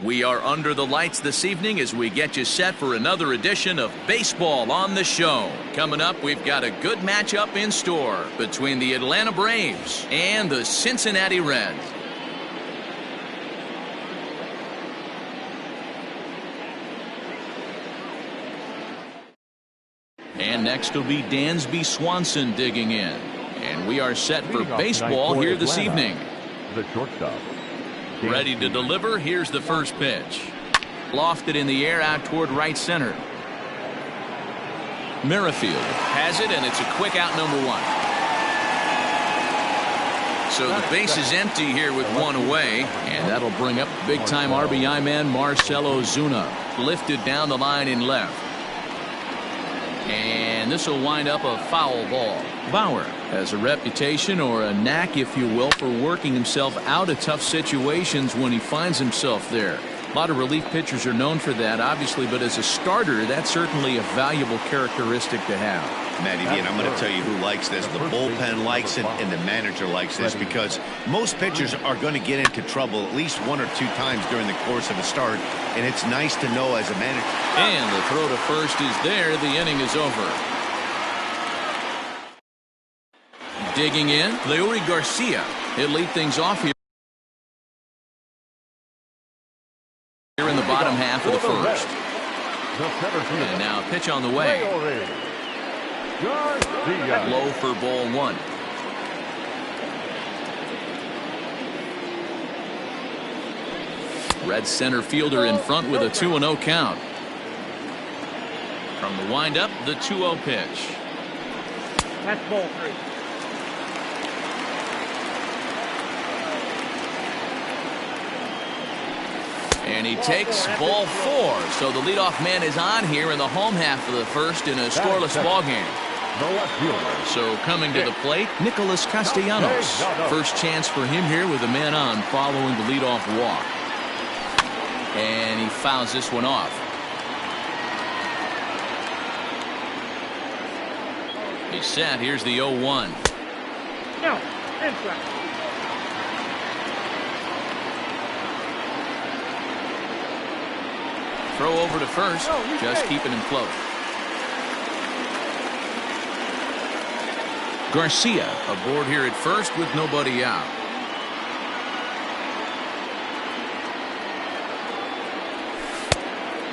We are under the lights this evening as we get you set for another edition of Baseball on the Show. Coming up, we've got a good matchup in store between the Atlanta Braves and the Cincinnati Reds. And next will be Dansby Swanson digging in. And we are set for baseball here this evening. The shortstop. Ready to deliver. Here's the first pitch. Lofted in the air out toward right center. Merrifield has it, and it's a quick out, number one. So the base is empty here with one away, and that'll bring up big-time RBI man Marcell Ozuna. Lifted down the line in left. And this will wind up a foul ball. Bauer has a reputation, or a knack if you will, for working himself out of tough situations when he finds himself there. A lot of relief pitchers are known for that, obviously, but as a starter, that's certainly a valuable characteristic to have. Matty V, and I'm going to tell you who likes this. The bullpen likes it, and the manager likes this, because most pitchers are going to get into trouble at least one or two times during the course of a start, and it's nice to know as a manager. And the throw to first is there. The inning is over. Digging in, Leury Garcia. He'll lead things off here in the bottom half of the first. And now a pitch on the way. Low for ball one. Red center fielder in front with a 2-0 count. From the windup, the 2-0 pitch. That's ball three. And he takes ball four. So the leadoff man is on here in the home half of the first in a scoreless ball game. So coming to the plate, Nicholas Castellanos. First chance for him here with a man on following the leadoff walk. And he fouls this one off. He's set. Here's the 0-1. No, inside. Throw over to first, just keeping him close. Garcia aboard here at first with nobody out.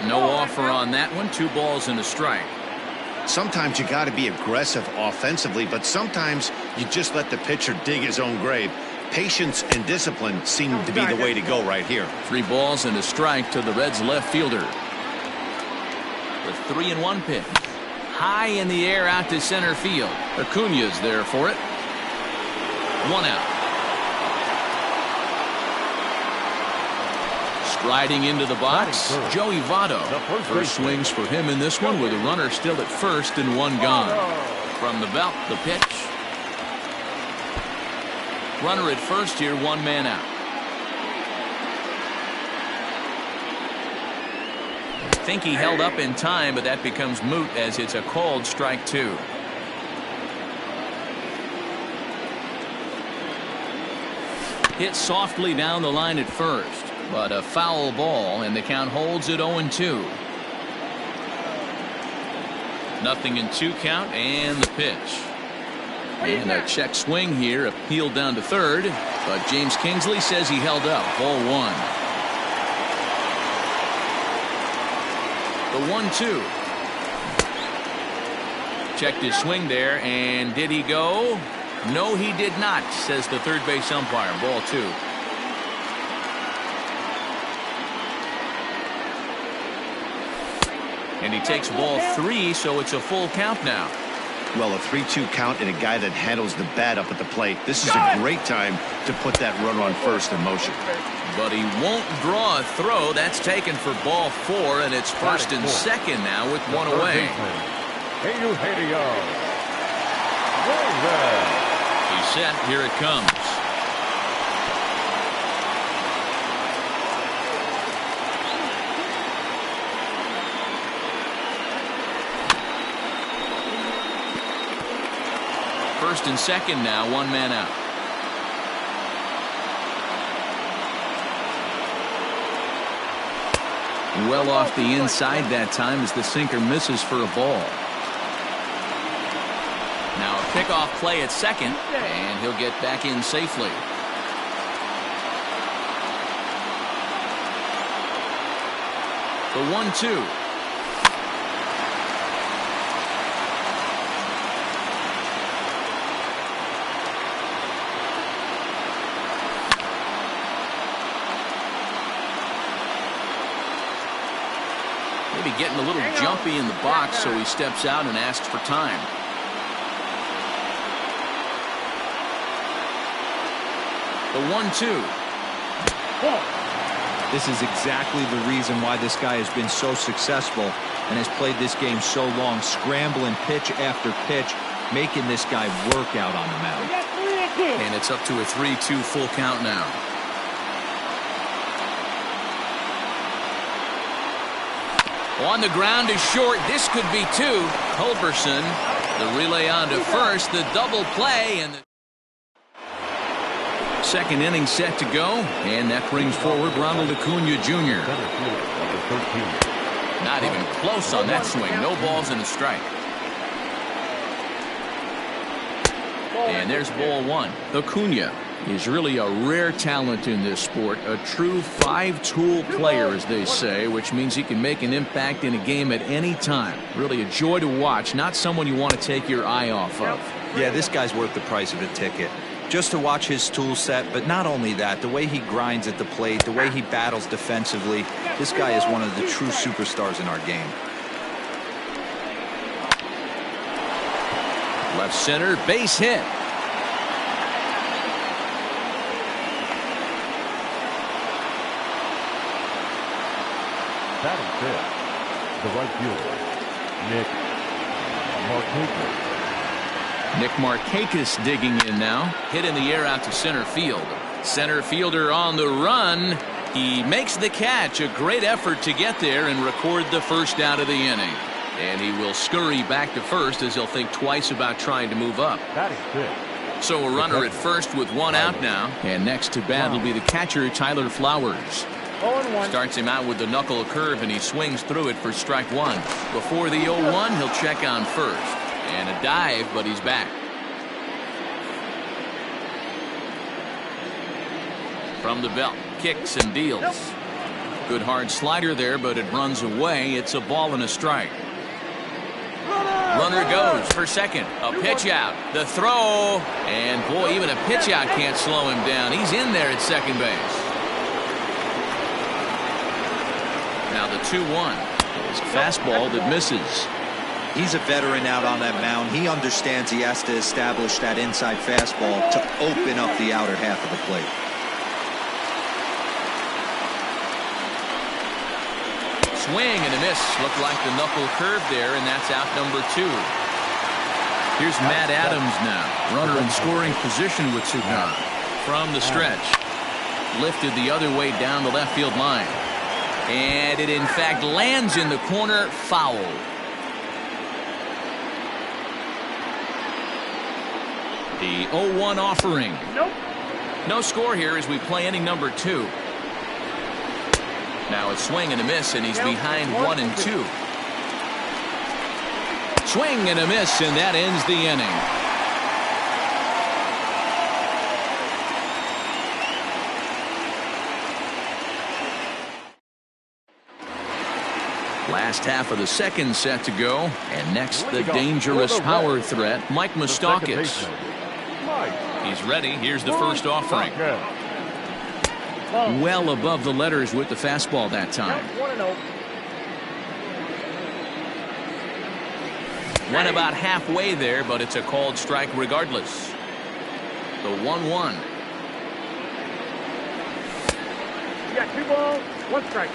No offer on that one. 2 balls and a strike. Sometimes you got to be aggressive offensively, but sometimes you just let the pitcher dig his own grave. Patience and discipline seem to be the way to go right here. 3 balls and a strike to the Reds left fielder. The 3-1 pitch. High in the air out to center field. Acuña's there for it. 1 out. Striding into the box, Joey Votto. First swings for him in this one with a runner still at first and 1 gone. From the belt, the pitch. Runner at first here, 1 man out. I think he held up in time, but that becomes moot as it's a called strike 2. Hit softly down the line at first, but a foul ball, and the count holds at 0-2. Nothing in 2 count, and the pitch. And a check swing here, appealed down to third, but James Kingsley says he held up. Ball 1. The 1-2. Checked his swing there, and did he go? No, he did not, says the third base umpire. Ball 2. And he takes ball 3, so it's a full count now. Well, a 3-2 count and a guy that handles the bat up at the plate. This is a great time to put that runner on first in motion. But he won't draw a throw. That's taken for ball 4, and it's first and second now with 1 away. He's set. Here it comes. First and second now, 1 man out. Well off the inside that time as the sinker misses for a ball. Now a pickoff play at second, and he'll get back in safely. The 1-2. Maybe getting a little jumpy in the box, so he steps out and asks for time. The 1-2. This is exactly the reason why this guy has been so successful and has played this game so long, scrambling pitch after pitch, making this guy work out on the mound. And it's up to a 3-2 full count now. On the ground is short. This could be two. Culberson, the relay on to first, the double play, and the second inning set to go, and that brings forward Ronald Acuna Jr. Not even close on that swing. No balls and a strike. And there's ball one. Acuna is really a rare talent in this sport, a true five-tool player, as they say, which means he can make an impact in a game at any time. Really a joy to watch, not someone you want to take your eye off of. Yeah, this guy's worth the price of a ticket. Just to watch his tool set, but not only that, the way he grinds at the plate, the way he battles defensively, this guy is one of the true superstars in our game. Left center, base hit. Batting fifth, the right fielder, Nick Markakis. Nick Markakis digging in now. Hit in the air out to center field. Center fielder on the run. He makes the catch. A great effort to get there and record the first out of the inning. And he will scurry back to first as he'll think twice about trying to move up. Batting fifth. So a runner at first with one out now. And next to bat will be the catcher, Tyler Flowers. Starts him out with the knuckle curve, and he swings through it for strike one. Before the 0-1, he'll check on first. And a dive, but he's back. From the belt, kicks and deals. Good hard slider there, but it runs away. It's a ball and a strike. Runner goes for second. A pitch out. The throw. And boy, even a pitch out can't slow him down. He's in there at second base. Now the 2-1 is a fastball that misses. He's a veteran out on that mound. He understands he has to establish that inside fastball to open up the outer half of the plate. Swing and a miss. Looked like the knuckle curve there, and that's out number 2. Here's Matt Adams now. Runner in scoring position with two gone. From the stretch. Lifted the other way down the left field line. And it in fact lands in the corner, foul. The 0-1 offering. Nope. No score here as we play inning number 2. Now a swing and a miss, and he's behind 1 and 2. Swing and a miss, and that ends the inning. Last half of the second set to go, and next the dangerous power threat, Mike Moustakas. He's ready. Here's the first offering. Well above the letters with the fastball that time. Went about halfway there, but it's a called strike regardless. The 1-1. You got 2 balls, 1 strike.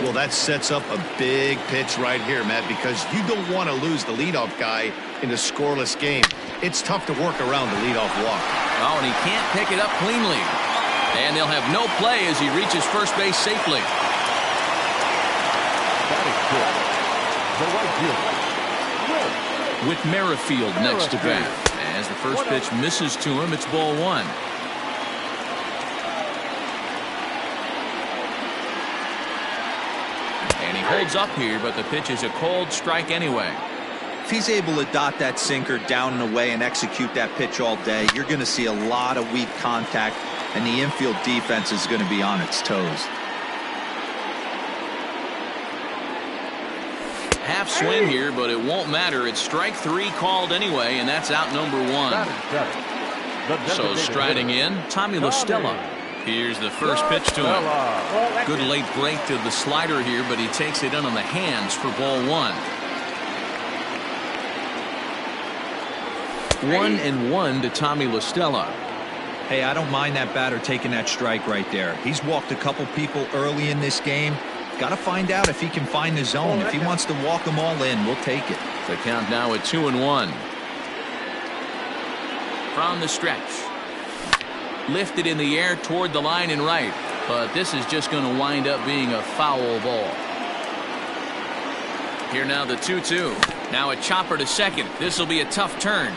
Well, that sets up a big pitch right here, Matt, because you don't want to lose the leadoff guy in a scoreless game. It's tough to work around the leadoff walk. Oh, and he can't pick it up cleanly. And they'll have no play as he reaches first base safely. With Merrifield next to bat. As the first pitch misses to him, it's ball one. And he holds up here, but the pitch is a cold strike anyway. If he's able to dot that sinker down and away and execute that pitch all day, you're going to see a lot of weak contact, and the infield defense is going to be on its toes. Half swing here, but it won't matter. It's strike three called anyway, and that's out number one. So striding in, Tommy La Stella. Here's the first pitch to him. Good late break to the slider here, but he takes it in on the hands for ball one. 1-1 to Tommy La Stella. Hey, I don't mind that batter taking that strike right there. He's walked a couple people early in this game. Got to find out if he can find the zone. If he wants to walk them all in, we'll take it. The count now at 2-1. From the stretch. Lifted in the air toward the line and right. But this is just going to wind up being a foul ball. Here now the 2-2. Now a chopper to second. This will be a tough turn.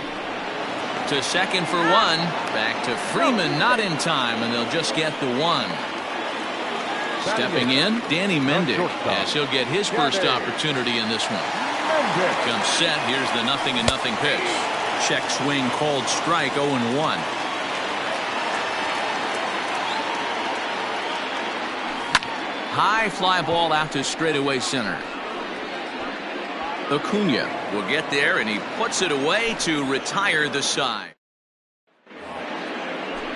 To second for one. Back to Freeman, not in time, and they'll just get the one. Stepping in, Danny Mendick, as he'll get his first opportunity in this one. Comes set. Here's the 0-0 pitch. Check swing called strike, 0-1. High fly ball out to straightaway center. Acuna will get there, and he puts it away to retire the side.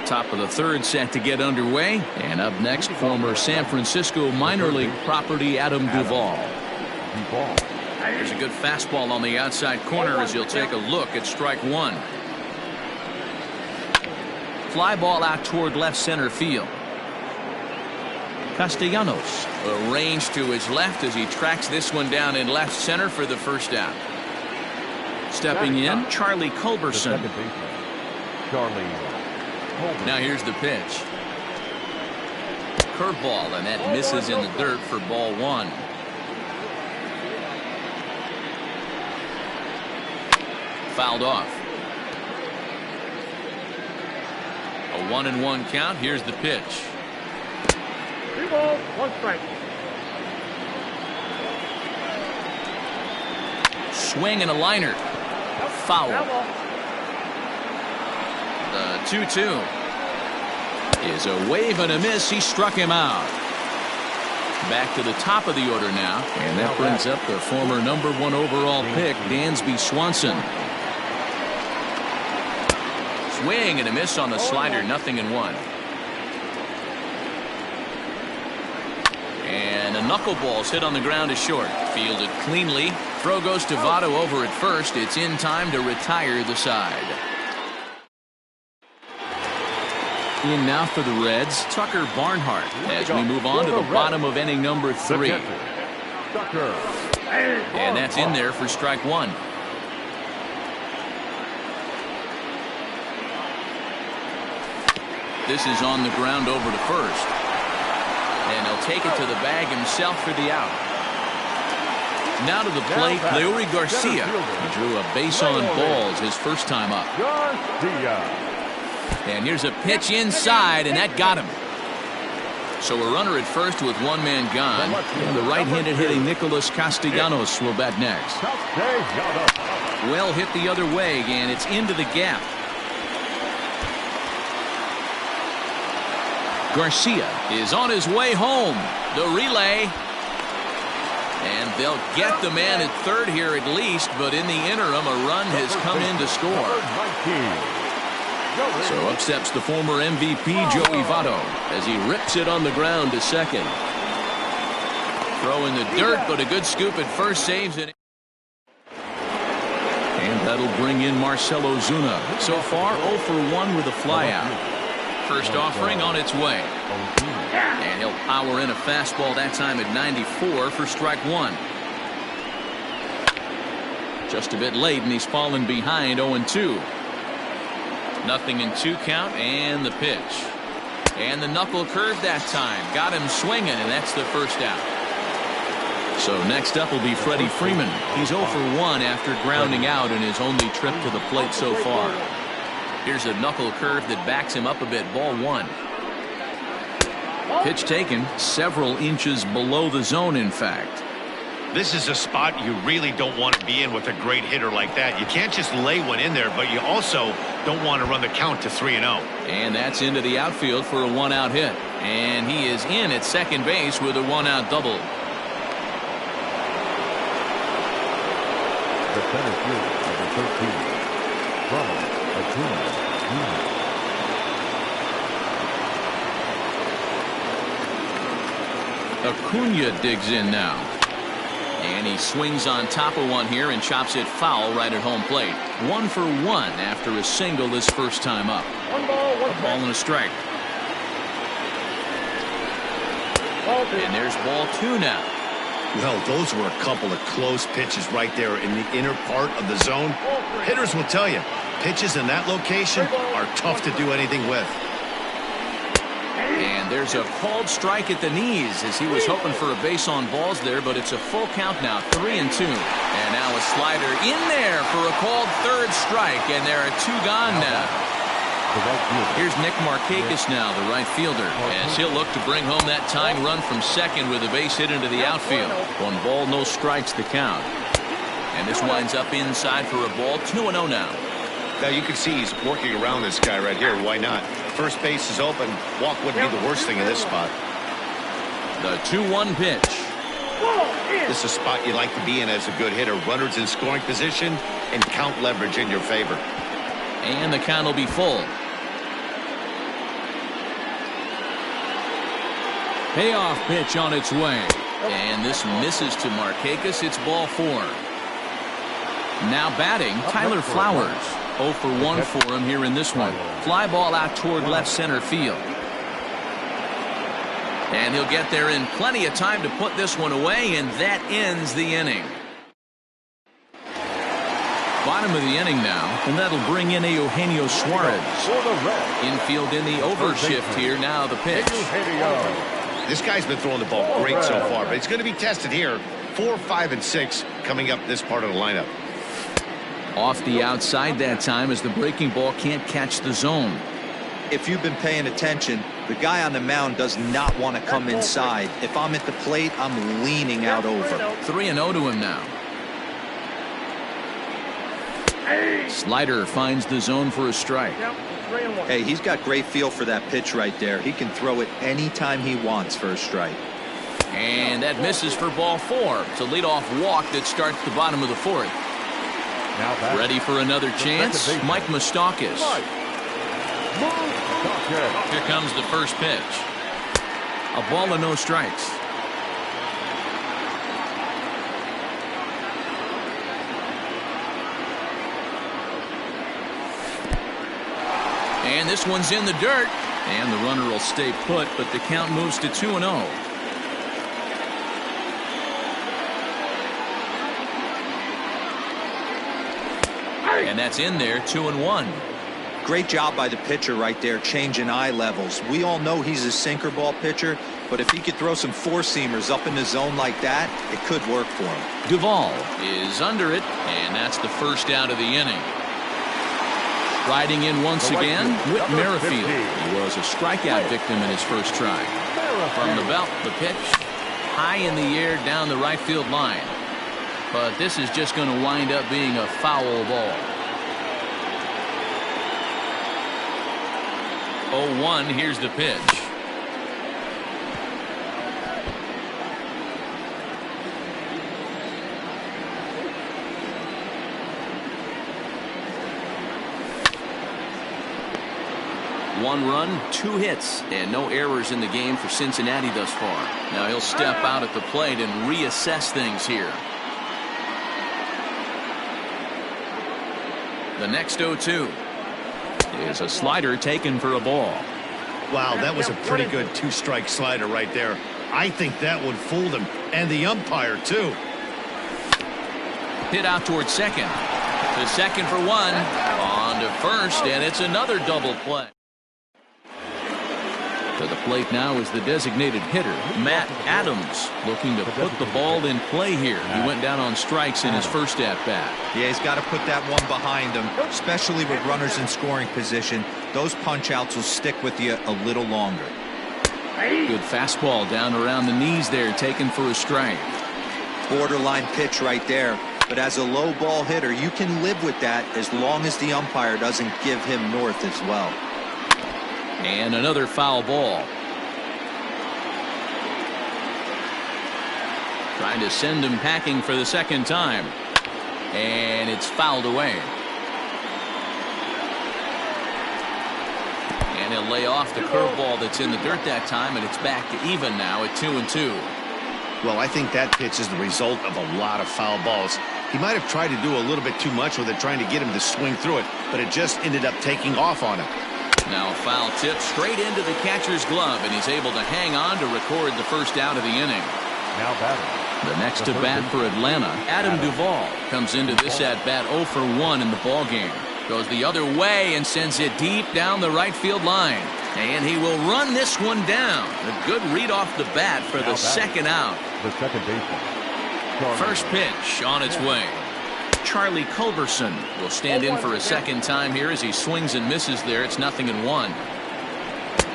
Top of the third set to get underway, and up next, former San Francisco minor league property Adam Duvall. There's a good fastball on the outside corner as he'll take a look at strike one. Fly ball out toward left center field. Castellanos arranged to his left as he tracks this one down in left center for the first out. Stepping in, Charlie Culberson. Now here's the pitch. Curveball, and that misses in the dirt for ball one. Fouled off. A 1-1 count. Here's the pitch. 3 balls, 1 strike. Swing and a liner. Foul. The 2-2 is a wave and a miss. He struck him out. Back to the top of the order now, and that brings up the former #1 overall pick, Dansby Swanson. Swing and a miss on the slider, 0-1. And a knuckleball's hit on the ground is short. Fielded cleanly. Throw goes to Votto over at first. It's in time to retire the side. In now for the Reds, Tucker Barnhart, as we move on to the bottom of inning number 3. And that's in there for strike one. This is on the ground over to first. And he'll take it to the bag himself for the out. Now to the plate, Leury Garcia. He drew a base on balls his first time up. And here's a pitch inside, and that got him. So a runner at first with one man gone. And the right-handed hitting Nicholas Castellanos will bat next. Well hit the other way, and it's into the gap. Garcia is on his way home. The relay. And they'll get the man at third here at least, but in the interim, a run has come in to score. So up steps the former MVP Joey Votto as he rips it on the ground to second. Throw in the dirt, but a good scoop at first saves it. And that'll bring in Marcell Ozuna. So far 0 for 1 with a flyout. First offering on its way. And he'll power in a fastball that time at 94 for strike one. Just a bit late, and he's fallen behind 0-2. 0-2 count, and the pitch. And the knuckle curve that time. Got him swinging, and that's the first out. So next up will be Freddie Freeman. He's 0 for 1 after grounding out in his only trip to the plate so far. Here's a knuckle curve that backs him up a bit. Ball 1. Pitch taken several inches below the zone, in fact. This is a spot you really don't want to be in with a great hitter like that. You can't just lay one in there, but you also don't want to run the count to 3-0. And that's into the outfield for a 1-out hit. And he is in at second base with a 1-out double. The center fielder, number 13, Ronald Acuna Jr. Acuna digs in now. And he swings on top of one here and chops it foul right at home plate. 1 for 1 after a single his first time up. 1 ball, 1 A ball and a strike. And there's ball 2 now. Well, those were a couple of close pitches right there in the inner part of the zone. Hitters will tell you, pitches in that location are tough to do anything with. And there's a called strike at the knees as he was hoping for a base on balls there, but it's a full count now, 3-2. And now a slider in there for a called third strike, and there are 2 gone now. Here's Nick Markakis now, the right fielder, as he'll look to bring home that tying run from second with a base hit into the outfield. 1 ball, no strikes the count. And this winds up inside for a ball, 2-0 now. Now you can see he's working around this guy right here. Why not? First base is open. Walk wouldn't be the worst thing in this spot. The 2-1 pitch. This is a spot you like to be in as a good hitter. Runners in scoring position and count leverage in your favor. And the count will be full. Payoff pitch on its way. And this misses to Markakis. It's ball 4. Now batting, Tyler Flowers. 0 for 1 for him here in this one. Fly ball out toward left center field. And he'll get there in plenty of time to put this one away, and that ends the inning. Bottom of the inning now, and that'll bring in Eugenio Suarez. Infield in the overshift here. Now the pitch. This guy's been throwing the ball great so far, but it's going to be tested here. 4, 5, and 6 coming up this part of the lineup. Off the outside that time as the breaking ball can't catch the zone. If you've been paying attention, the guy on the mound does not want to come inside. If I'm at the plate, I'm leaning out over. 3-0 to him now. Slider finds the zone for a strike. Hey, he's got great feel for that pitch right there. He can throw it anytime he wants for a strike. And that misses for ball 4. It's a leadoff walk that starts the bottom of the 4th. Ready for another chance? Mike Moustakas. Here comes the first pitch. A ball and no strikes. And this one's in the dirt. And the runner will stay put, but the count moves to 2-0. And that's in there, 2-1. Great job by the pitcher right there, changing eye levels. We all know he's a sinker ball pitcher, but if he could throw some four-seamers up in the zone like that, it could work for him. Duvall is under it, and that's the first out of the inning. Riding in once again, Whit Merrifield. He was a strikeout victim in his first try. From the belt, the pitch, high in the air down the right field line. But this is just going to wind up being a foul ball. 0-1, here's the pitch. One run, 2 hits, and no errors in the game for Cincinnati thus far. Now he'll step out at the plate and reassess things here. The next 0-2 is a slider taken for a ball. Wow, that was a pretty good 2-strike slider right there. I think that one fooled him, and the umpire too. Hit out towards second. To second for 1. On to first, and it's another double play. To the plate now is the designated hitter, Matt Adams, looking to put the ball in play here. He went down on strikes in his first at-bat. Yeah, he's got to put that one behind him, especially with runners in scoring position. Those punch-outs will stick with you a little longer. Good fastball down around the knees there, taken for a strike. Borderline pitch right there. But as a low ball hitter, you can live with that as long as the umpire doesn't give him north as well. And another foul ball. Trying to send him packing for the second time. And it's fouled away. And he'll lay off the curveball that's in the dirt that time, and it's back to even now at 2-2. Well, I think that pitch is the result of a lot of foul balls. He might have tried to do a little bit too much with it, trying to get him to swing through it, but it just ended up taking off on him. Now a foul tip straight into the catcher's glove, and he's able to hang on to record the first out of the inning. Now batting. The next to bat for Atlanta, Adam Duvall, comes into this at bat 0 for 1 in the ball game. Goes the other way and sends it deep down the right field line. And he will run this one down. A good read off the bat for the second out. The second baseman. First pitch on its way. Charlie Culberson will stand in for a second time here as he swings and misses there. It's 0-1.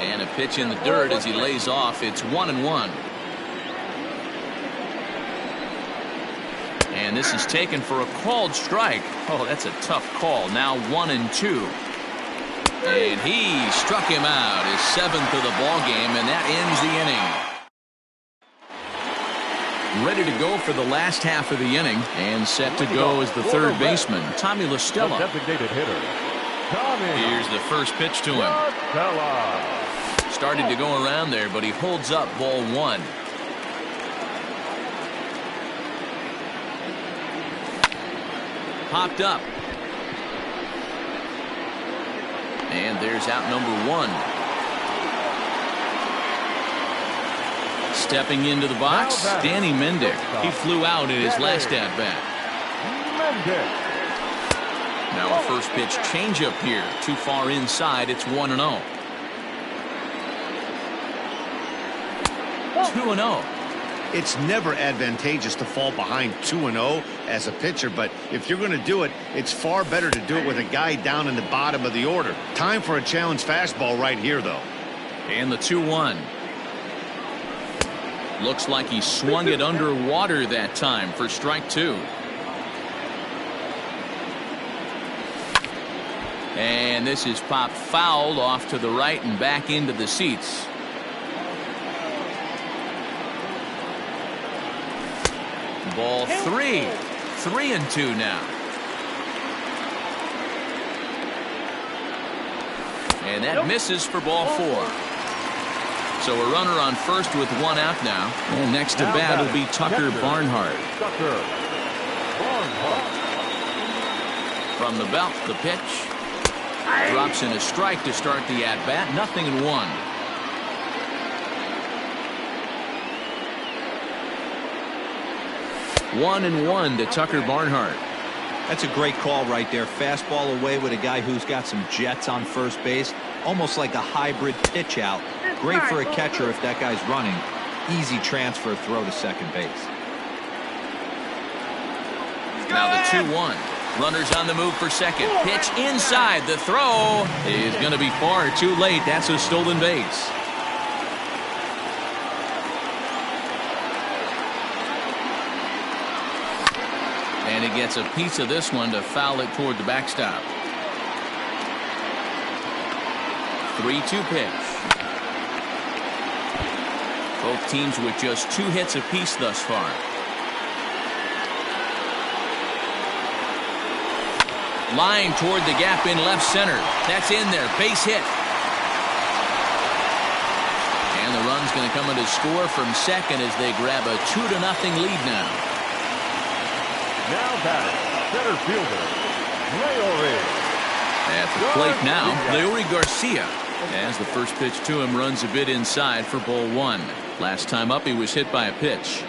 And a pitch in the dirt as he lays off. It's 1-1. And this is taken for a called strike. Oh, that's a tough call. Now 1-2. And he struck him out, his 7th of the ball game, and that ends the inning. Ready to go for the last half of the inning, and set to go is the third baseman, Tommy La Stella. Designated hitter. Tommy. Here's the first pitch to him. Started to go around there, but he holds up ball 1. Popped up. And there's out number 1. Stepping into the box, Danny Mendick. He flew out in his last at-bat. Now a first pitch changeup here. Too far inside. It's 1-0. 2-0. It's never advantageous to fall behind 2-0 as a pitcher, but if you're going to do it, it's far better to do it with a guy down in the bottom of the order. Time for a challenge fastball right here, though. And the 2-1. Looks like he swung it underwater that time for strike 2. And this is popped foul off to the right and back into the seats. Ball 3. 3-2 now. And that misses for ball 4. So a runner on first with 1 out now. And next to bat will be Tucker Barnhart. From the belt, the pitch. Drops in a strike to start the at-bat. 0-1. One and 1 to Tucker Barnhart. That's a great call right there. Fastball away with a guy who's got some jets on first base. Almost like a hybrid pitch out. Great for a catcher if that guy's running. Easy transfer throw to second base. Now the 2-1. Runners on the move for second. Pitch inside. The throw is going to be far too late. That's a stolen base. And he gets a piece of this one to foul it toward the backstop. 3-2 pitch. Both teams with just 2 hits apiece thus far. Line toward the gap in left center. That's in there. Base hit. And the run's going to come in to score from second as they grab a 2-0 lead now. Now batting, center fielder, Leori. At the plate now, Leori Garcia. As the first pitch to him runs a bit inside for ball 1. Last time up he was hit by a pitch.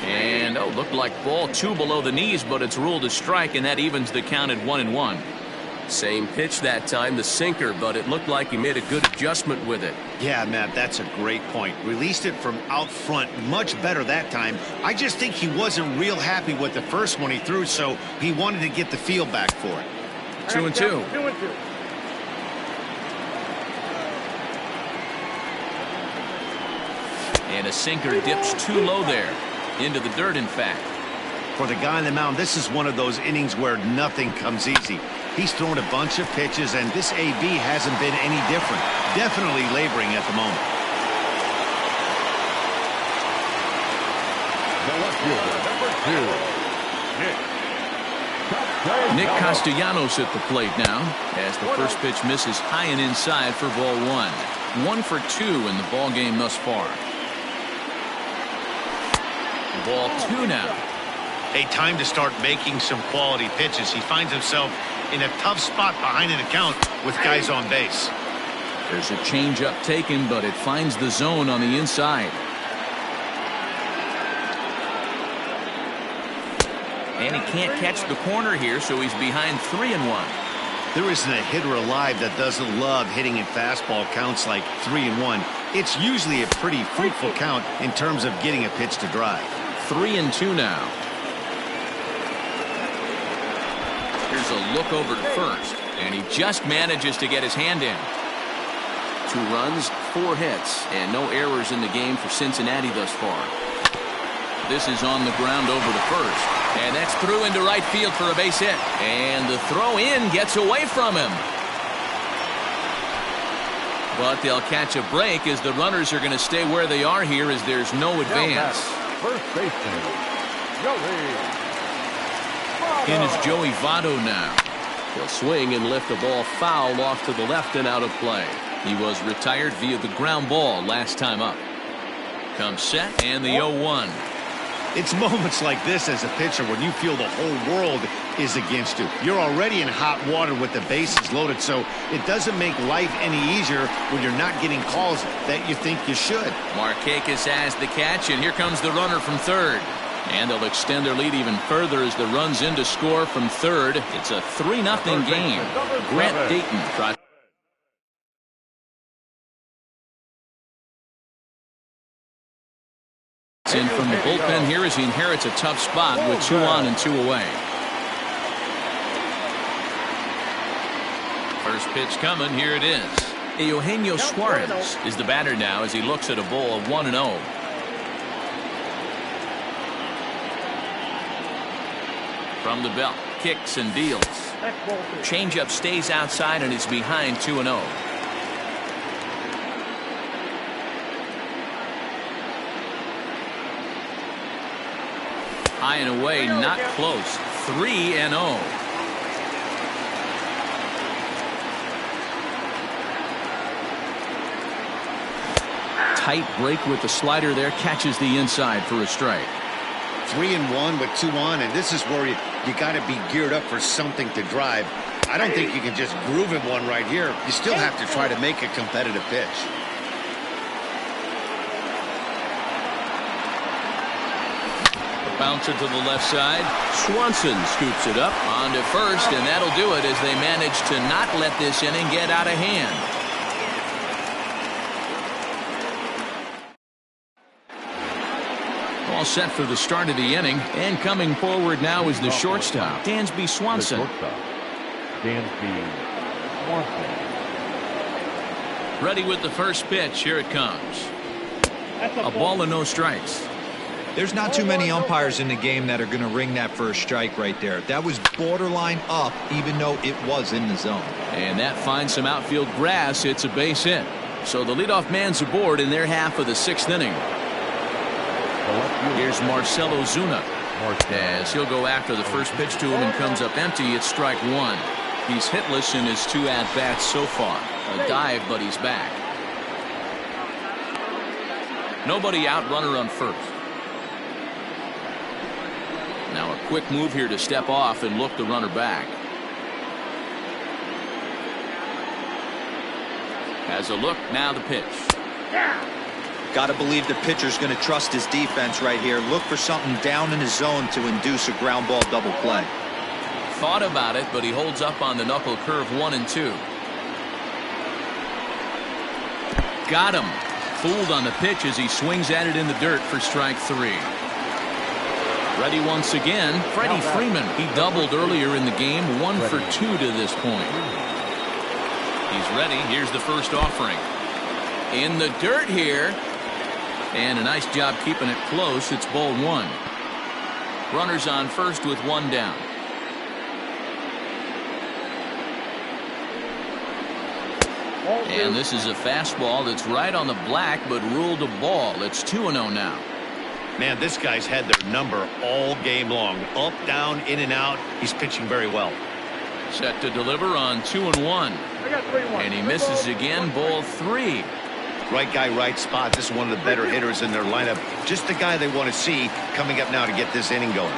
And looked like ball 2 below the knees, but it's ruled a strike, and that evens the count at 1-1. Same pitch that time, the sinker, but it looked like he made a good adjustment with it. Yeah, Matt, that's a great point. Released it from out front much better that time. I just think he wasn't real happy with the first one he threw, so he wanted to get the feel back for it. 2-2. 2-2. And a sinker dips too low there. Into the dirt, in fact. For the guy on the mound, this is one of those innings where nothing comes easy. He's thrown a bunch of pitches, and this AB hasn't been any different. Definitely laboring at the moment. The left fielder, number 2, Nick Castellanos at the plate now, as the first pitch misses high and inside for ball 1. 1 for 2 in the ball game thus far. Ball 2 now. A time to start making some quality pitches. He finds himself in a tough spot behind an account with guys on base. There's a changeup taken, but it finds the zone on the inside. And he can't catch the corner here, so he's behind 3-1. There isn't a hitter alive that doesn't love hitting in fastball counts like 3-1. It's usually a pretty fruitful count in terms of getting a pitch to drive. 3-2 now. Here's a look over to first, and he just manages to get his hand in. 2 runs, 4 hits, and no errors in the game for Cincinnati thus far. This is on the ground over to first, and that's through into right field for a base hit. And the throw in gets away from him. But they'll catch a break as the runners are going to stay where they are here as there's no advance. first baseman, Joey. In is Joey Votto now. He'll swing and lift the ball foul off to the left and out of play. He was retired via the ground ball last time up. Comes set and the 0-1. It's moments like this as a pitcher when you feel the whole world is against you. You're already in hot water with the bases loaded, so it doesn't make life any easier when you're not getting calls that you think you should. Markakis has the catch, and here comes the runner from third. And they'll extend their lead even further as the runs in to score from third. It's a 3-0 game. Grant Dayton tries. In from the bullpen here as he inherits a tough spot with 2 on and 2 away. First pitch coming. Here it is. Eugenio Suarez is the batter now as he looks at a ball of 1-0. From the belt, kicks and deals. Changeup stays outside and is behind 2-0. High and away, not close. 3-0. Tight break with the slider there, catches the inside for a strike. 3-1 with 2 on, and this is where you got to be geared up for something to drive. I don't think you can just groove him one right here. You still have to try to make a competitive pitch. Bouncer to the left side. Swanson scoops it up onto first, and that'll do it as they manage to not let this inning get out of hand. All set for the start of the inning, and coming forward now is the shortstop, Dansby Swanson. Dansby Swanson. Ready with the first pitch. Here it comes. A ball and no strikes. There's not too many umpires in the game that are going to ring that first strike right there. That was borderline up, even though it was in the zone. And that finds some outfield grass. It's a base hit. So the leadoff man's aboard in their half of the 6th inning. Here's Marcelo Zuna. As he'll go after the first pitch to him and comes up empty. It's strike 1. He's hitless in his 2 at-bats so far. A dive, but he's back. Nobody out, runner on first. Now a quick move here to step off and look the runner back. Has a look, now the pitch. Got to believe the pitcher's going to trust his defense right here. Look for something down in his zone to induce a ground ball double play. Thought about it, but he holds up on the knuckle curve 1-2. Got him. Fooled on the pitch as he swings at it in the dirt for strike 3. Ready once again, Freddie Freeman. He doubled earlier in the game, 1 for 2 to this point. He's ready. Here's the first offering. In the dirt here. And a nice job keeping it close. It's ball 1. Runners on first with 1 down. And this is a fastball that's right on the black, but ruled a ball. It's 2-0 now. Man, this guy's had their number all game long. Up, down, in and out. He's pitching very well. Set to deliver on 2-1. And he misses again, ball 3. Right guy, right spot. This is one of the better hitters in their lineup. Just the guy they want to see coming up now to get this inning going.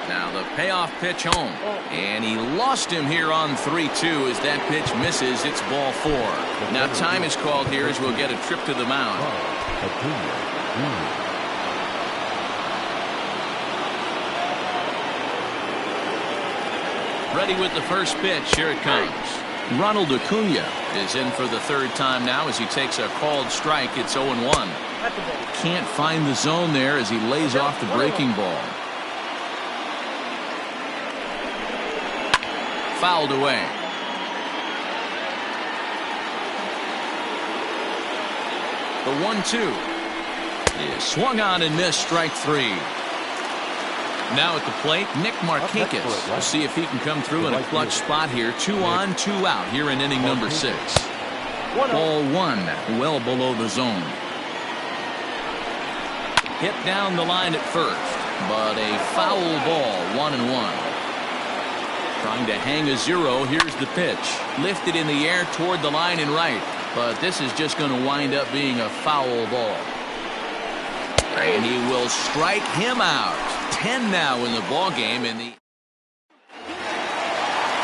Now the payoff pitch home. And he lost him here on 3-2 as that pitch misses. It's ball 4. Now time is called here as we'll get a trip to the mound. Ready with the first pitch. Here it comes. Ronald Acuna is in for the 3rd time now as he takes a called strike. It's 0-1. Can't find the zone there as he lays off the breaking ball. Fouled away. The 1-2 is swung on and missed. Strike 3. Now at the plate, Nick Markakis. We'll see if he can come through in a clutch spot here. 2 on, 2 out here in inning number 6. Ball 1, well below the zone. Hit down the line at first, but a foul ball. 1-1. Trying to hang a 0. Here's the pitch. Lifted in the air toward the line and right. But this is just going to wind up being a foul ball. And he will strike him out. 10 now in the ball game in the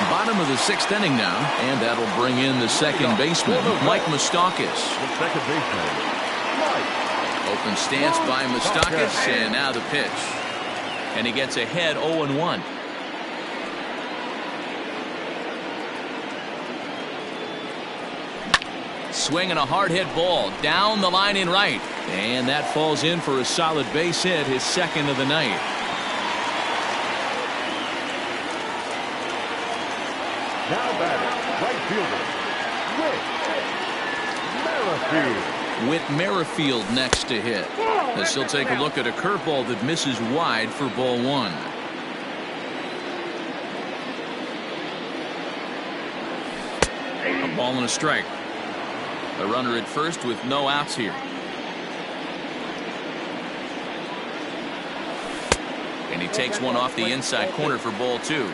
bottom of the 6th inning now. And that'll bring in the second baseman, Mike Moustakas. Open stance by Moustakas. And now the pitch. And he gets ahead 0-1. Swinging a hard hit ball down the line in right. And that falls in for a solid base hit, his 2nd of the night. Now batting, right fielder, Whit Merrifield next to hit. As he'll take a look at a curveball that misses wide for ball 1. A ball and a strike. A runner at first with no outs here. And he takes one off the inside corner for ball 2.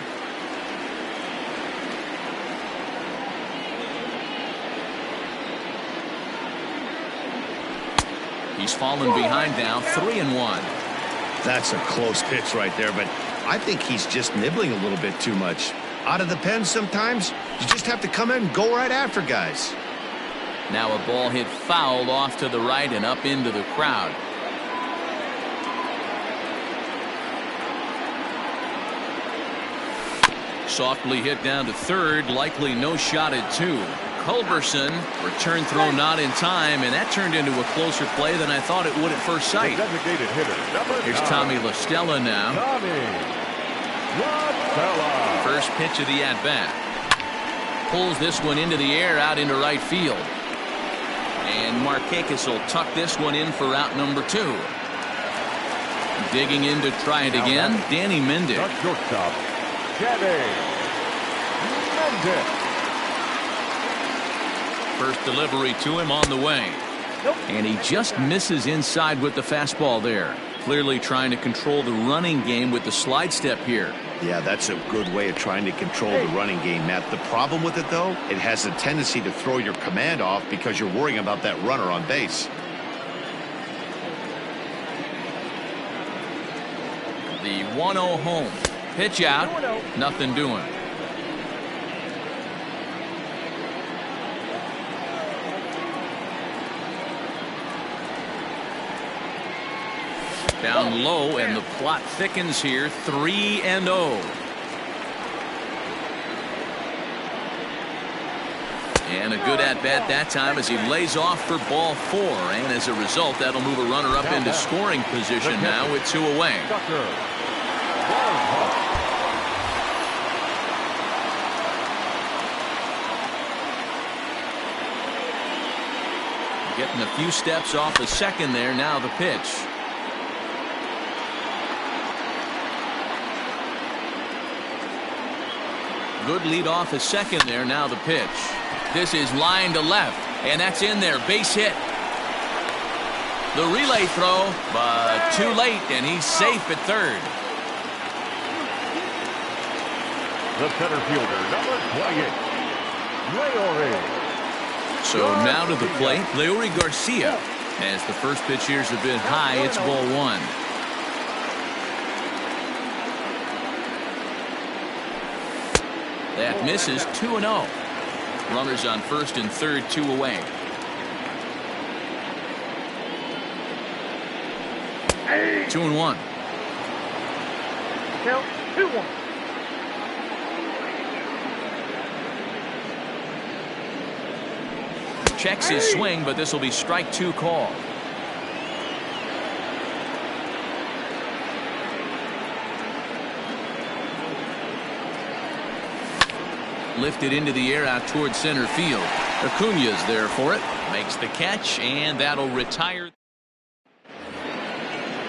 He's fallen behind now, 3-1. That's a close pitch right there, but I think he's just nibbling a little bit too much. Out of the pen sometimes, you just have to come in and go right after guys. Now a ball hit fouled off to the right and up into the crowd. Softly hit down to 3rd, likely no shot at 2. Culberson, return throw not in time, and that turned into a closer play than I thought it would at first sight. designated hitter, Here's Tommy La Stella now. First pitch of the at-bat. Pulls this one into the air out into right field. And Markakis will tuck this one in for out number 2. Digging in to try it again, Danny Mendick. Shortstop, Danny Mendick. First delivery to him on the way. And he just misses inside with the fastball there. Clearly trying to control the running game with the slide step here. Yeah, that's a good way of trying to control the running game, Matt. The problem with it, though, it has a tendency to throw your command off because you're worrying about that runner on base. The 1-0 home. Pitch out. Nothing doing. Down low, and the plot thickens here. 3-0. And a good at-bat that time as he lays off for ball 4. And as a result, that'll move a runner up into scoring position now with 2 away. Getting a few steps off the second there. Now the pitch. Good lead off the second there. Now the pitch. This is line to left, and that's in there. Base hit. The relay throw, but too late, and he's safe at third. The center fielder, number 28, Leori. So now to the plate, Leori Garcia. As the first pitch here's a bit high, it's ball 1. That misses. 2-0. Runners on first and third, 2 away. Hey. 2-1. Count 2-1. Checks his swing, but this will be strike 2 call. Lifted into the air out toward center field. Acuña's there for it. Makes the catch, and that'll retire.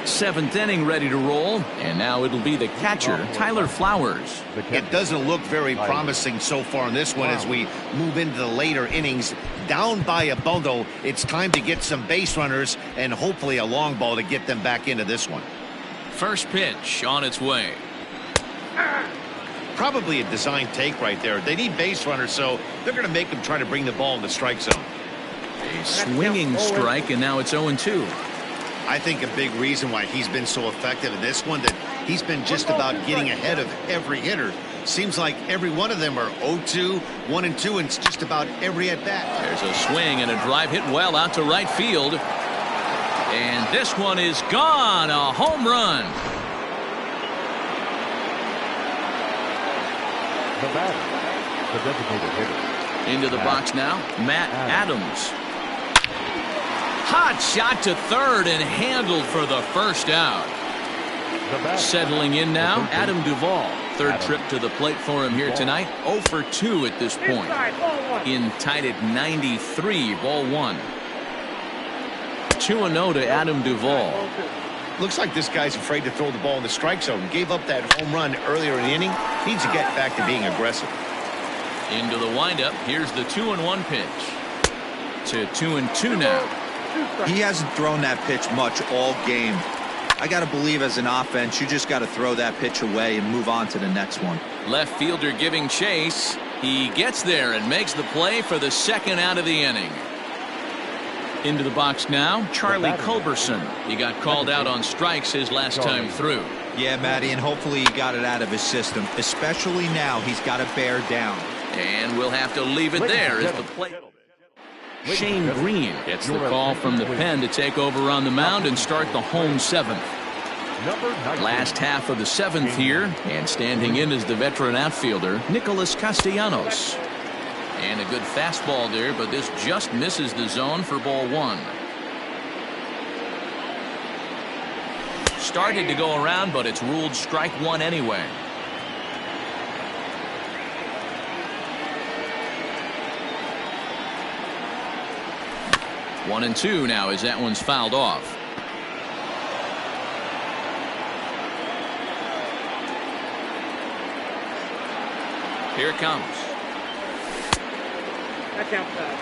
7th inning ready to roll, and now it'll be the catcher, Tyler Flowers. It doesn't look very promising so far in this one as we move into the later innings. Down by a bundle, it's time to get some base runners and hopefully a long ball to get them back into this one. First pitch on its way. Probably a design take right there. They need base runners, so they're going to make them try to bring the ball in the strike zone. A swinging strike, and now it's 0-2. I think a big reason why he's been so effective in this one that he's been just about getting ahead of every hitter. Seems like every one of them are 0-2, 1-2, and it's just about every at bat. There's a swing and a drive hit well out to right field. And this one is gone. A home run. The batter, the designated hitter. Into the box now, Matt Adams. Hot shot to third and handled for the first out. Settling in now, Adam Duvall. Third trip to the plate for him here tonight. 0 for 2 at this point. In tied at 93, ball 1. 2-0 to Adam Duvall. Looks like this guy's afraid to throw the ball in the strike zone. Gave up that home run earlier in the inning. Needs to get back to being aggressive. Into the windup. Here's the 2-1 pitch. To 2-2 now. He hasn't thrown that pitch much all game. I got to believe as an offense, you just got to throw that pitch away and move on to the next one. Left fielder giving chase. He gets there and makes the play for the second out of the inning. Into the box now, Charlie Culberson. He got called out on strikes his last time through. Yeah, Matty, and hopefully he got it out of his system, especially now he's got to bear down. And we'll have to leave it there as the plate. Shane Green gets the call from the pen to take over on the mound and start the home 7th. Last half of the 7th here, and standing in is the veteran outfielder, Nicholas Castellanos. And a good fastball there, but this just misses the zone for ball 1. Started to go around, but it's ruled strike 1 anyway. One and 2 now as that one's fouled off. Here it comes. That's outside.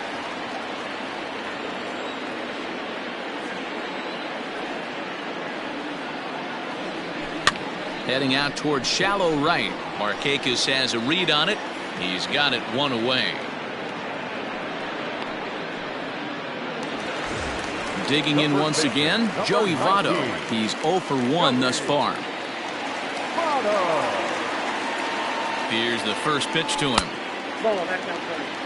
Heading out towards shallow right. Markakis has a read on it. He's got it 1 away. Digging in once again, Joey Votto. He's 0 for 1 thus far. Here's the first pitch to him.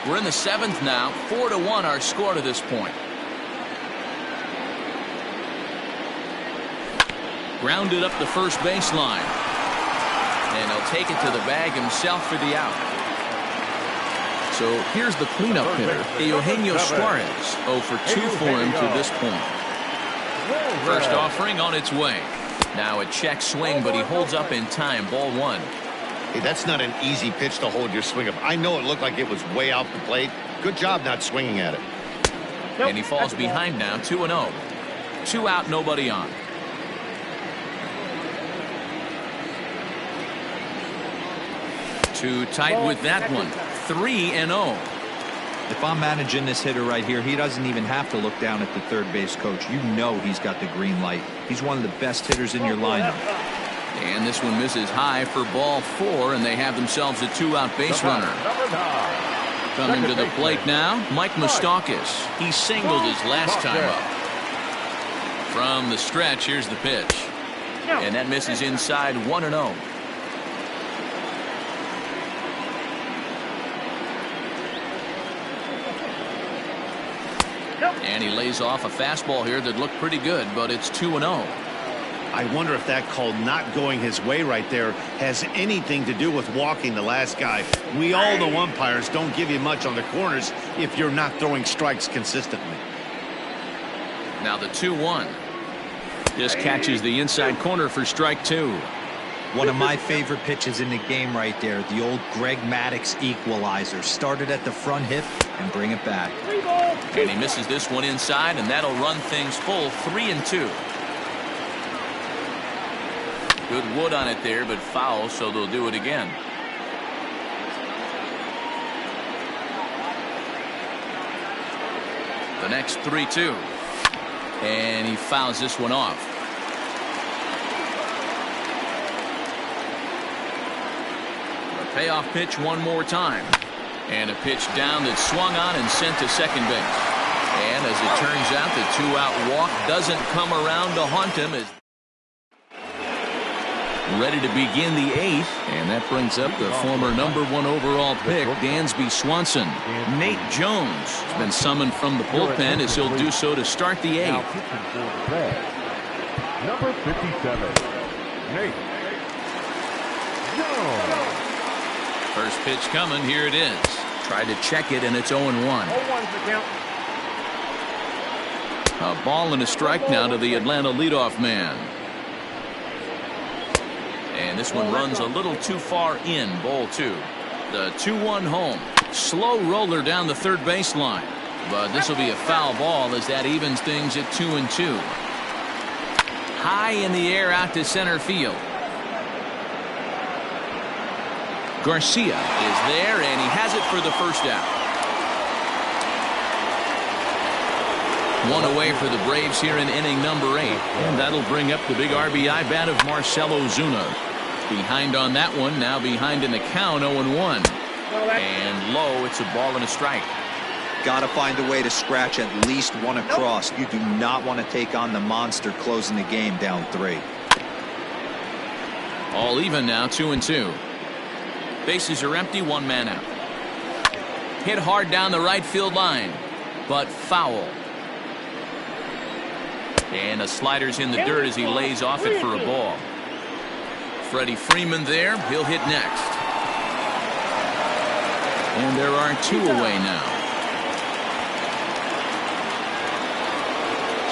We're in the 7th now. 4-1 our score to this point. Grounded up the first baseline. And he'll take it to the bag himself for the out. So here's the cleanup hitter, Eugenio Suarez. 0 for 2 for him to this point. First offering on its way. Now a check swing, but he holds up in time. Ball 1. Hey, that's not an easy pitch to hold your swing up. I know it looked like it was way off the plate. Good job not swinging at it. And he falls behind now, 2-0. 2 out, nobody on. Too tight with that one. 3-0. If I'm managing this hitter right here, he doesn't even have to look down at the third base coach. You know he's got the green light. He's one of the best hitters in your lineup. And this one misses high for ball 4, and they have themselves a 2-out base runner. Coming to the plate now, Mike Moustakas. He singled his last time up. From the stretch, here's the pitch. And that misses inside. 1-0. And he lays off a fastball here that looked pretty good, but it's 2-0. I wonder if that call not going his way right there has anything to do with walking the last guy. We all know umpires don't give you much on the corners if you're not throwing strikes consistently. Now the 2-1. Just catches the inside corner for strike 2. One of my favorite pitches in the game right there, the old Greg Maddux equalizer. Started at the front hip and bring it back. And he misses this one inside, and that'll run things full. 3-2. Good wood on it there, but foul, so they'll do it again. The next 3-2. And he fouls this one off. Payoff pitch one more time. And a pitch down that's swung on and sent to second base. And as it turns out, the 2-out walk doesn't come around to haunt him. As ready to begin the 8th. And that brings up the former #1 overall pick, Dansby Swanson. Nate Jones has been summoned from the bullpen as he'll do so to start the 8th. Number 57, Nate Jones. First pitch coming. Here it is. Tried to check it, and it's 0-1. A ball and a strike now to the Atlanta leadoff man. And this one runs a little too far in. Ball 2. The 2-1 home. Slow roller down the third baseline. But this will be a foul ball as that evens things at 2-2. High in the air out to center field. Garcia is there, and he has it for the first out. One away for the Braves here in inning number 8. And that'll bring up the big RBI bat of Marcell Ozuna. Behind on that one, now behind in the count, 0-1. And low, it's a ball and a strike. Got to find a way to scratch at least one across. You do not want to take on the monster closing the game down 3. All even now, 2-2. Bases are empty, 1 man out. Hit hard down the right field line, but foul. And the slider's in the dirt as he lays off it for a ball. Freddie Freeman there. He'll hit next. And there are 2 away now.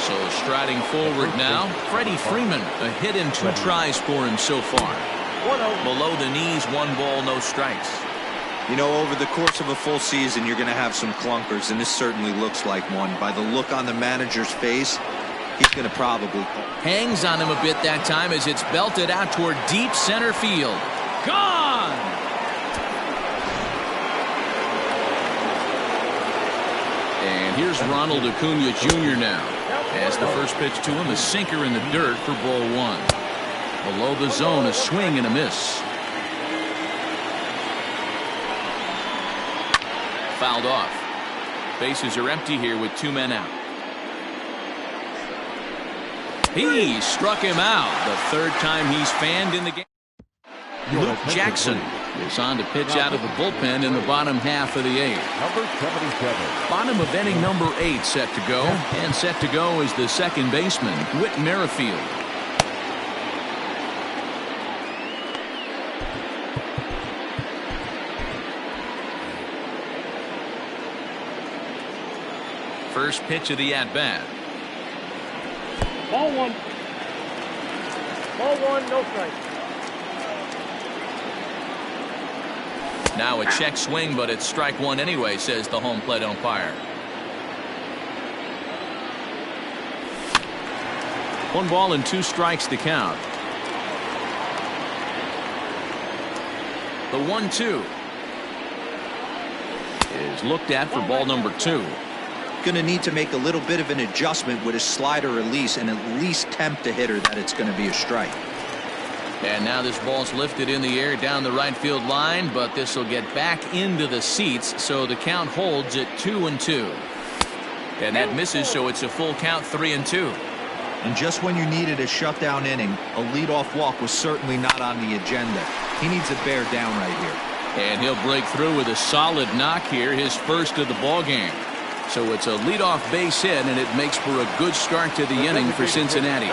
So striding forward now, Freddie Freeman. A hit in 2 tries for him so far. Below the knees, 1 ball, no strikes. You know, over the course of a full season, you're going to have some clunkers, and this certainly looks like one. By the look on the manager's face, he's going to probably hangs on him a bit that time as it's belted out toward deep center field. Gone! And here's Ronald Acuna Jr. now. As the first pitch to him, a sinker in the dirt for ball 1. Below the zone, a swing and a miss. Fouled off. Bases are empty here with 2 men out. He struck him out. The 3rd time he's fanned in the game. Luke Jackson is on to pitch out of the bullpen in the bottom half of the 8th. Number 77. Bottom of inning number 8 set to go. And set to go is the second baseman, Whit Merrifield. First pitch of the at-bat. Ball one. Ball one, no strike. Now a check swing, but it's strike one anyway, says the home plate umpire. 1 ball and 2 strikes to count. The 1-2 is looked at for ball number 2. Going to need to make a little bit of an adjustment with his slider release and at least tempt the hitter that it's going to be a strike. And now this ball's lifted in the air down the right field line, but this will get back into the seats, so the count holds at 2-2. And that misses, so it's a full count, 3-2. And just when you needed a shutdown inning, a leadoff walk was certainly not on the agenda. He needs to bear down right here. And he'll break through with a solid knock here, his first of the ball game. So it's a leadoff base hit, and it makes for a good start to the inning for Cincinnati.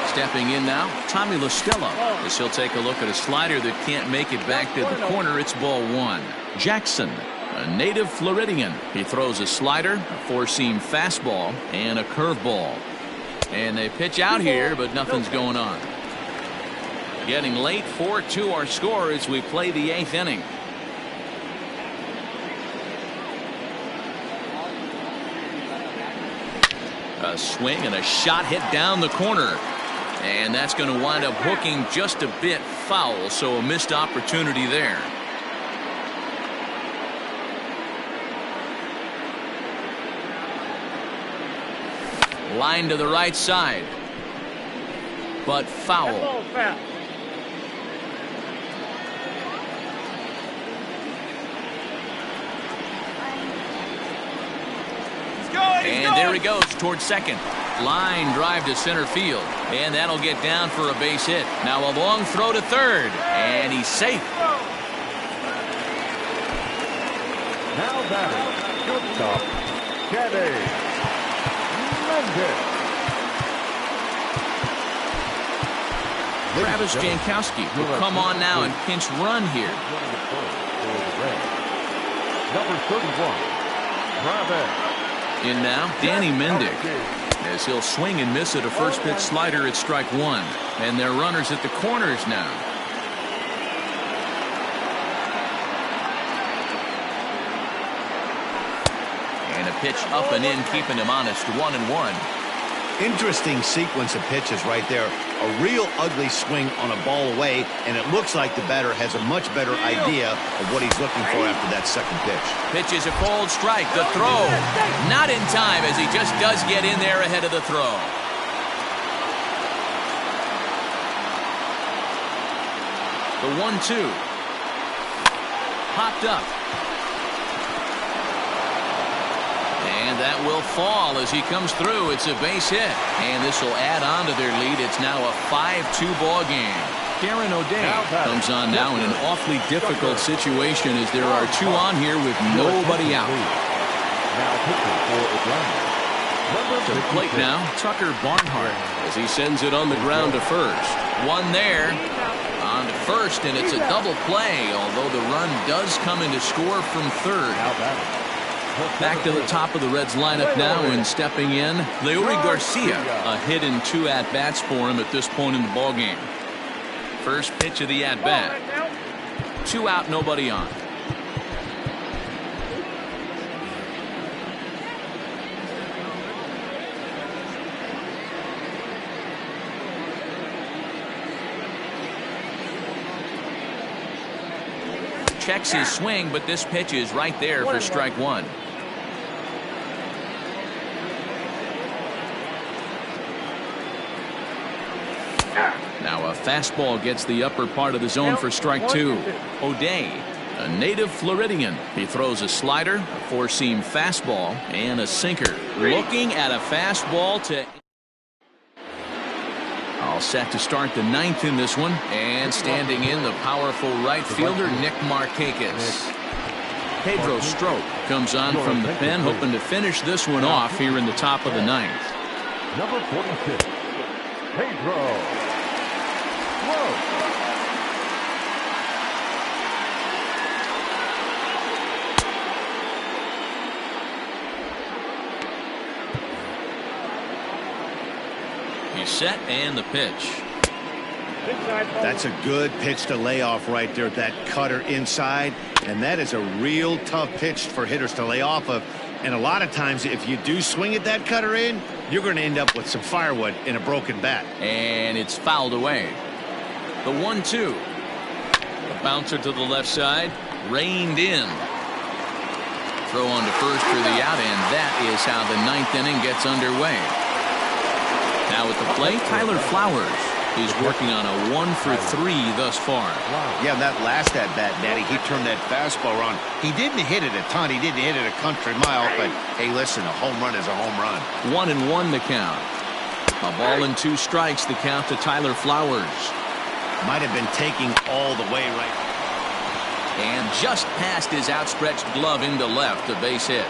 Stepping in now, Tommy La Stella, as he'll take a look at a slider that can't make it back to the corner. It's ball 1. Jackson, a native Floridian. He throws a slider, a four-seam fastball, and a curveball. And they pitch out here, but nothing's going on. Getting late, 4-2 our score as we play the 8th inning. A swing and a shot hit down the corner. And that's going to wind up hooking just a bit foul, so a missed opportunity there. Line to the right side. But foul. And there he goes towards second. Line drive to center field. And that'll get down for a base hit. Now a long throw to third. And he's safe. Now batting, shortstop, Kenny Mendez. Travis Jankowski will come on now and pinch run here. Number 31, Travis. In now, Danny Mendick, as he'll swing and miss at a first pitch slider at strike 1. And they're runners at the corners now. And a pitch up and in, keeping him honest, 1-1. Interesting sequence of pitches right there. A real ugly swing on a ball away, and it looks like the batter has a much better idea of what he's looking for after that second pitch. Pitch is a cold strike. The throw not in time, as he just does get in there ahead of the throw. The 1-2 popped up. And that will fall as he comes through. It's a base hit. And this will add on to their lead. It's now a 5-2 ball game. Darren O'Day comes on now in an awfully difficult situation as there are 2 on here with nobody out. To the plate now, Tucker Barnhart, as he sends it on the ground to first. One there on to first, and it's a double play, although the run does come in to score from third. Back to the top of the Reds lineup now, and stepping in, Leury Garcia. A hit in 2 at-bats for him at this point in the ballgame. First pitch of the at-bat. 2 out, nobody on. Checks his swing, but this pitch is right there for strike 1. Now a fastball gets the upper part of the zone for strike 2. O'Day, a native Floridian. He throws a slider, a four-seam fastball, and a sinker. Looking at a fastball to... All set to start the 9th in this one. And standing in, the powerful right fielder, Nick Markakis. Pedro Strop comes on from the pen, hoping to finish this one off here in the top of the 9th. Number 46, Pedro. set and the pitch. That's a good pitch to lay off right there. That cutter inside. And that is a real tough pitch for hitters to lay off of. And a lot of times, if you do swing at that cutter in, you're going to end up with some firewood in a broken bat. And it's fouled away. The 1-2. A bouncer to the left side. Reined in. Throw on to first for the out, and that is how the 9th inning gets underway. Now at the plate, Tyler Flowers. He's working on a 1-for-3 thus far. Yeah, that last at-bat, Daddy, he turned that fastball around. He didn't hit it a ton. He didn't hit it a country mile, but, hey, listen, a home run is a home run. 1-1 the count. A ball and 2 strikes, the count to Tyler Flowers. Might have been taking all the way right. And just past his outstretched glove into left, a base hit.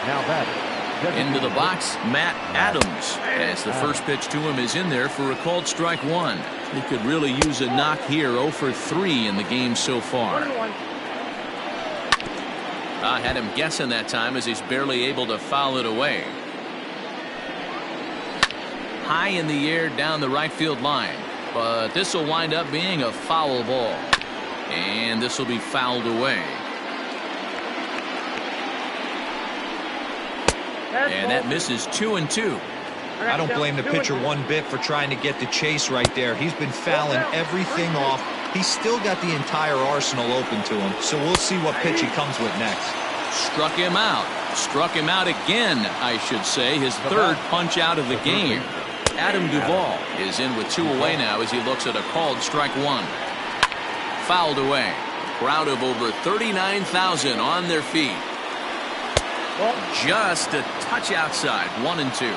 Now batting. Into the box, Matt Adams, as the first pitch to him is in there for a called strike 1. He could really use a knock here. 0-for-3 in the game so far. I had him guessing that time as he's barely able to foul it away. High in the air down the right field line, but this will wind up being a foul ball, and this will be fouled away. And that misses 2-2. I don't blame the pitcher one bit for trying to get the chase right there. He's been fouling everything off. He's still got the entire arsenal open to him, so we'll see what pitch he comes with next. Struck him out. Struck him out again, I should say. His 3rd punch out of the game. Adam Duvall is in with 2 away now as he looks at a called strike 1. Fouled away. Crowd of over 39,000 on their feet. Just a touch outside. 1-2.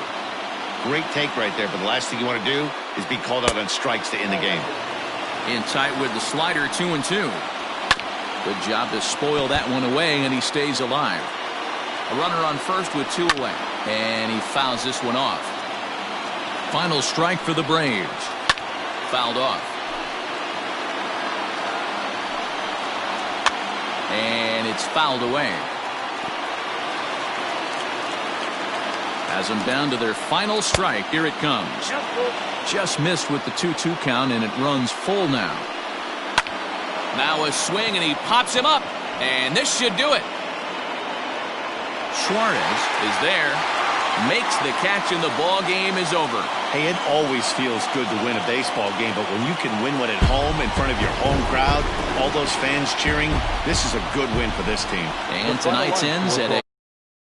Great take right there, but the last thing you want to do is be called out on strikes to end the game. In tight with the slider. 2-2. Good job to spoil that one away, and he stays alive. A runner on first with 2 away, and he fouls this one off. Final strike for the Braves. Fouled off. And it's fouled away. Has them down to their final strike. Here it comes. Just missed with the 2-2 count, and it runs full now. Now a swing, and he pops him up, and this should do it. Suarez is there, makes the catch, and the ball game is over. Hey, it always feels good to win a baseball game, but when you can win one at home in front of your home crowd, all those fans cheering, this is a good win for this team. And tonight's ends at